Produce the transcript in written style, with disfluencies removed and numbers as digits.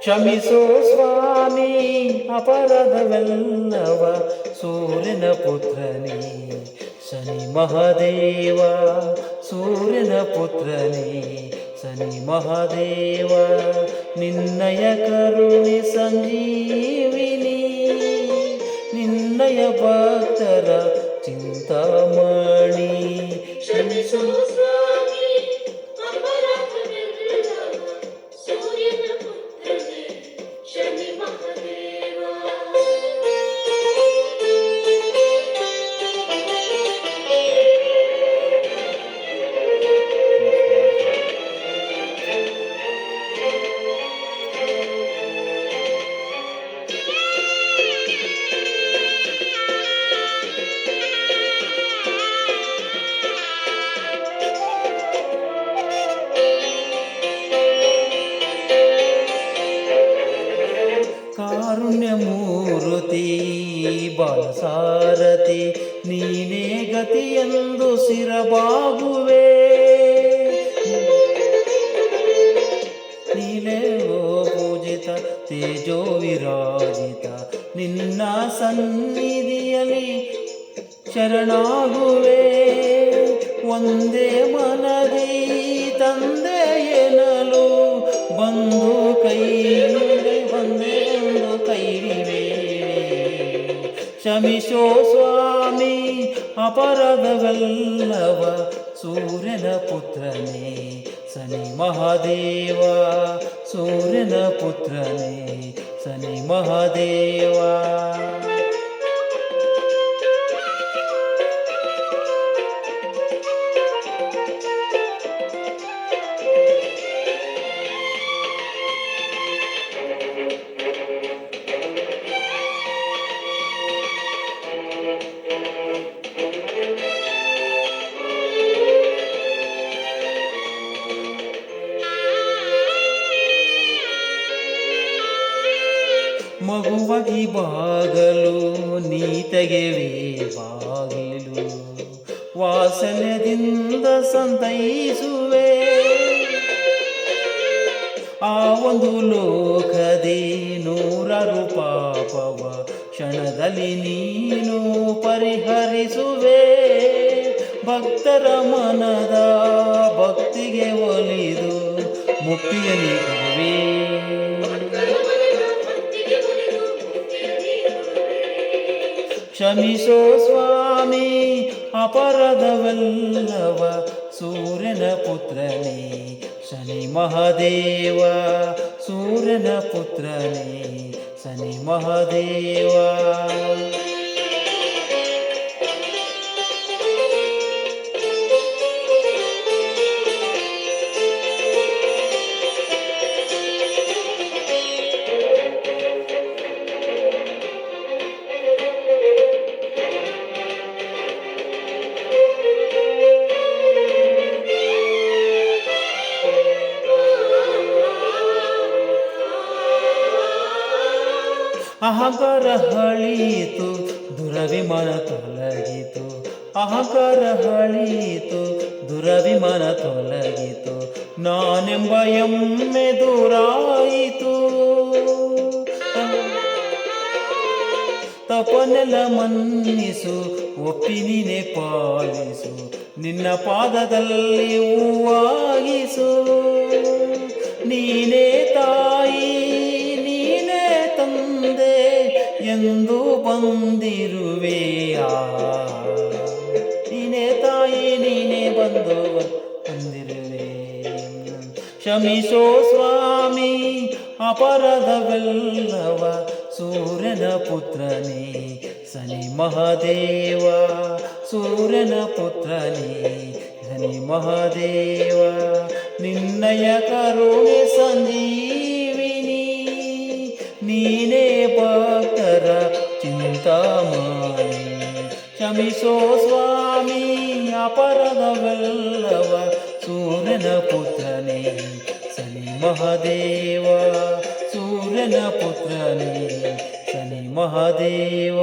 ಕ್ಷಮಿಸೋ ಸ್ವಾಮಿ ಅಪರಾಧವೆಲ್ಲವ, ಸೂರ್ಯನ ಪುತ್ರನೇ ಶನಿ ಮಹಾದೇವ, ಸೂರ್ಯನ ಪುತ್ರನೇ ಶನಿ ಮಹಾದೇವ. ನಿನ್ನಯ ಕರುಣೆ ಸಂಜೀವಿನಿ, ನಿನ್ನಯ ಭಕ್ತರ ಚಿಂತಾಮಣಿ. ಕ್ಷಮಿಸೋ ಸ್ವಾಮಿ ಅಪರಾಧವೆಲ್ಲವ, ಸೂರ್ಯನ ಪುತ್ರನೇ ಶನಿ ಮಹಾದೇವ. ಕಾರುಣ್ಯ ಮೂರುತಿ ಬಾಲಸಾರಥಿ, ನೀನೇ ಗತಿಯೆಂದು ಶಿರಬಾಗುವೆ. ನೀನೇ ಓ ಪೂಜಿತ ತೇಜೋ ವಿರಾಜಿತ, ನಿನ್ನ ಸನ್ನಿಧಿಯಲ್ಲಿ ಶರಣಾಗುವೆ. ಒಂದೇ ಮನದಿ ತಂದೆ ಎನ್ನಲು ಬಂದು ಕೈ ಬಂದೆ ಒಂದು ಕೈರಿವೆ. ಕ್ಷಮಿಸೋ ಸ್ವಾಮಿ ಅಪರಾಧವೆಲ್ಲವ, ಸೂರ್ಯನ ಪುತ್ರನೇ ಶನಿ ಮಹಾದೇವ, ಸೂರ್ಯನ ಪುತ್ರನೇ ಶನಿ ಮಹಾದೇವ. ಮಗುವಾಗಿ ಬಾಗಲು ನೀ ತೆಗೆವೆ ಬಾಗಿಲು, ವಾಸನೆದಿಂದ ಸಂತೈಸುವೆ. ಆ ಒಂದು ಲೋಕದಿ ನೂರಾರು ಪಾಪವ ಕ್ಷಣದಲ್ಲಿ ನೀನು ಪರಿಹರಿಸುವೆ. ಭಕ್ತರ ಮನದ ಭಕ್ತಿಗೆ ಒಲಿದು ಮುಕ್ತಿಯ ನೀಡುವೆ. ಕ್ಷಮಿಸೋ ಸ್ವಾಮಿ ಅಪರಾಧವೆಲ್ಲವ, ಸೂರ್ಯನ ಪುತ್ರನೇ ಶನಿ ಮಹಾದೇವ, ಸೂರ್ಯನ ಪುತ್ರನೇ ಶನಿ ಮಹಾದೇವ. ಅಹಂಕಾರ ಹಳೀತು ದುರಭಿಮಾನ ತೊಲಗಿತು, ಅಹಂಕಾರ ಹಳೀತು ದುರಭಿಮಾನ ತೊಲಗಿತು, ನಾನೆಂಬ ಎಮ್ಮೆ ದೂರಾಯಿತು. ತಪನೆಲ್ಲ ಮನ್ನಿಸು ಒಪ್ಪಿ ನೀನೆ ಪಾಲಿಸು, ನಿನ್ನ ಪಾದದಲ್ಲಿ ಹೂವಾಗಿಸು. ನೀನೇ ತಾಯಿ ನೀನೇ ತಂದೆ ಎಂದು ಬಂದಿರುವೆಯ, ನೀನೇ ತಾಯಿ ನೀನೇ ಬಂದಿರುವೆ. ಕ್ಷಮಿಸೋ ಸ್ವಾಮಿ ಅಪರಾಧವೆಲ್ಲವ, ಸೂರ್ಯನ ಪುತ್ರನೇ ಶನಿ ಮಹಾದೇವ, ಸೂರ್ಯನ ಪುತ್ರನೇ ಶನಿ ಮಹಾದೇವ. ನಿನ್ನಯ ಕರುಣೆ ಸಂಜೀವಿನಿ, ನೀನೇ ಭಕ್ತರ ಚಿಂತಾಮಣಿ. ಕ್ಷಮಿಸೋ ಸ್ವಾಮಿ ಅಪರಾಧವೆಲ್ಲವ, ಸೂರ್ಯನ ಪುತ್ರನೇ ಶನಿ ಮಹಾದೇವ, ಸೂರ್ಯನ ಪುತ್ರನೇ ಶನಿ ಮಹಾದೇವ.